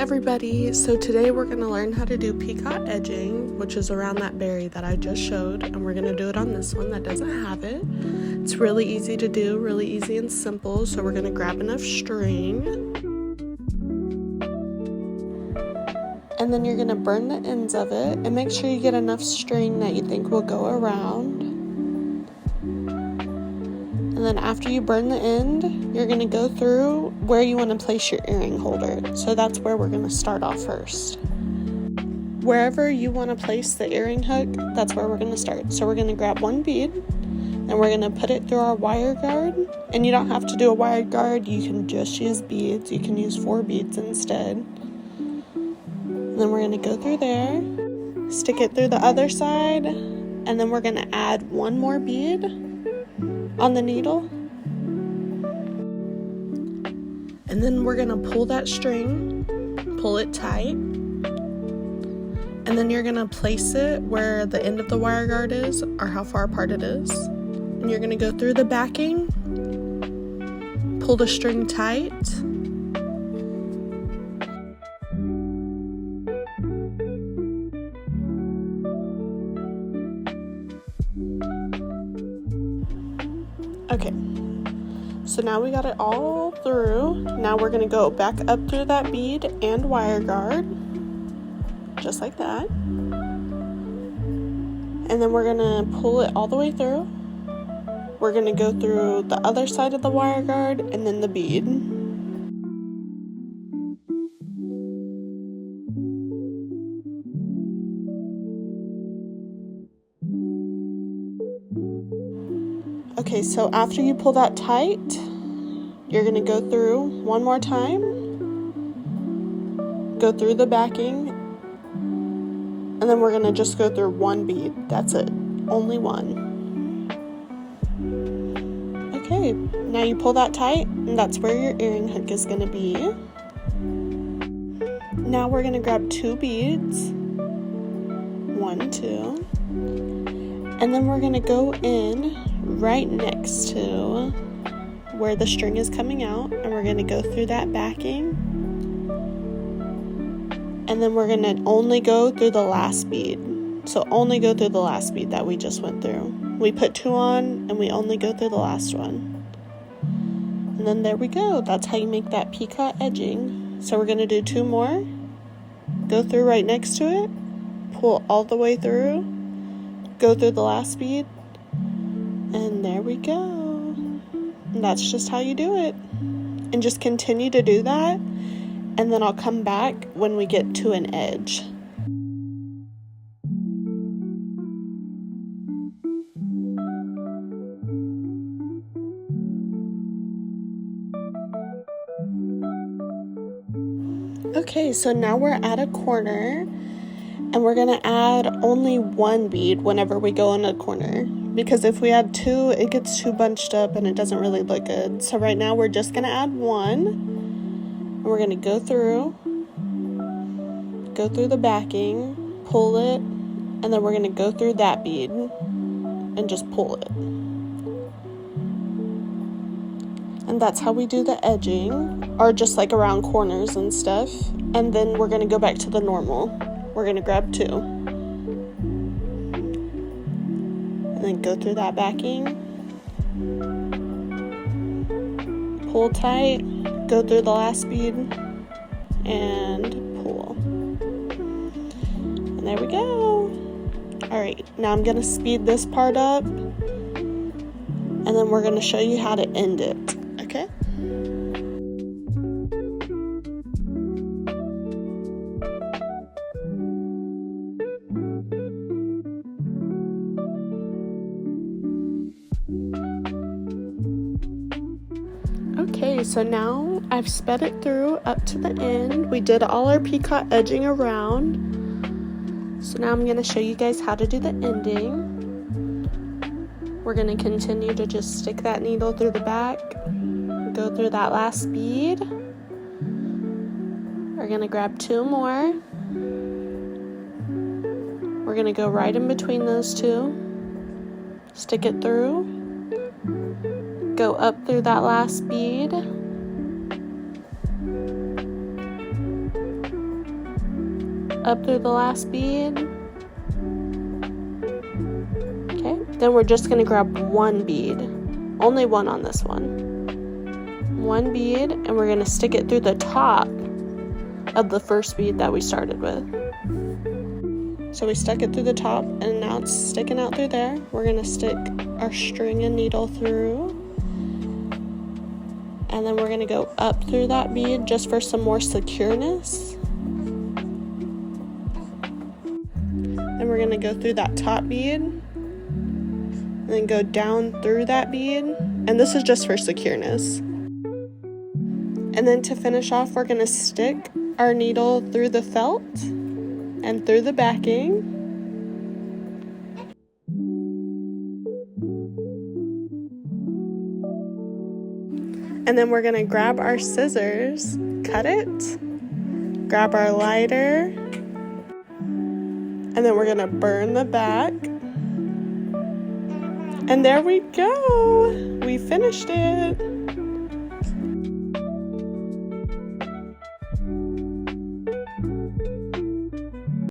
everybody, so today we're going to learn how to do Picot edging, which is around that berry that I just showed, and we're going to do it on this one that doesn't have it. It's really easy to do, really easy and simple, so we're going to grab enough string, and then you're going to burn the ends of it, and make sure you get enough string that you think will go around. And then after you burn the end, you're going to go through where you want to place your earring holder. So that's where we're going to start off first. Wherever you want to place the earring hook, that's where we're going to start. So we're going to grab one bead, and we're going to put it through our wire guard. And you don't have to do a wire guard, you can just use beads. You can use 4 beads instead. And then we're going to go through there, stick it through the other side, and then we're going to add one more bead on the needle, and then we're gonna pull that string, pull it tight, and then you're gonna place it where the end of the wire guard is, or how far apart it is, and you're gonna go through the backing, pull the string tight, okay, so now we got it all through. Now we're going to go back up through that bead and wire guard, just like that. And then we're going to pull it all the way through. We're going to go through the other side of the wire guard and then the bead. Okay, so after you pull that tight, you're going to go through one more time, go through the backing, and then we're going to just go through one bead. That's it, only one. Okay, now you pull that tight, and that's where your earring hook is going to be. Now we're going to grab 2 beads, 1, 2, and then we're going to go in right next to where the string is coming out, and we're going to go through that backing, and then we're going to only go through the last bead. So only go through the last bead that we just went through. We put 2 on and we only go through the last one, and then there we go. That's how you make that Picot edging. So we're going to do 2 more, go through right next to it, pull all the way through, go through the last bead, and there we go. And that's just how you do it. And just continue to do that, and then I'll come back when we get to an edge. Okay, so now we're at a corner, and we're gonna add only 1 bead whenever we go in a corner, because if we add 2, it gets too bunched up and it doesn't really look good. So right now we're just gonna add 1, and we're gonna go through the backing, pull it, and then we're gonna go through that bead and just pull it. And that's how we do the edging, or just like around corners and stuff. And then we're gonna go back to the normal. We're going to grab 2, and then go through that backing, pull tight, go through the last bead, and pull. And there we go. Alright, now I'm going to speed this part up, and then we're going to show you how to end it, okay? Okay, so now I've sped it through up to the end. We did all our Picot edging around. So now I'm going to show you guys how to do the ending. We're going to continue to just stick that needle through the back, go through that last bead. We're going to grab 2 more. We're going to go right in between those 2, stick it through, go up through that last bead, up through the last bead. Okay, then we're just gonna grab one bead, only one on this one bead, and we're gonna stick it through the top of the first bead that we started with. So we stuck it through the top, and now it's sticking out through there. We're gonna stick our string and needle through, and then we're gonna go up through that bead just for some more secureness. Then we're gonna go through that top bead, and then go down through that bead, and this is just for secureness. And then to finish off, we're gonna stick our needle through the felt and through the backing. And then we're gonna grab our scissors, cut it, grab our lighter, and then we're gonna burn the back. And there we go! We finished it!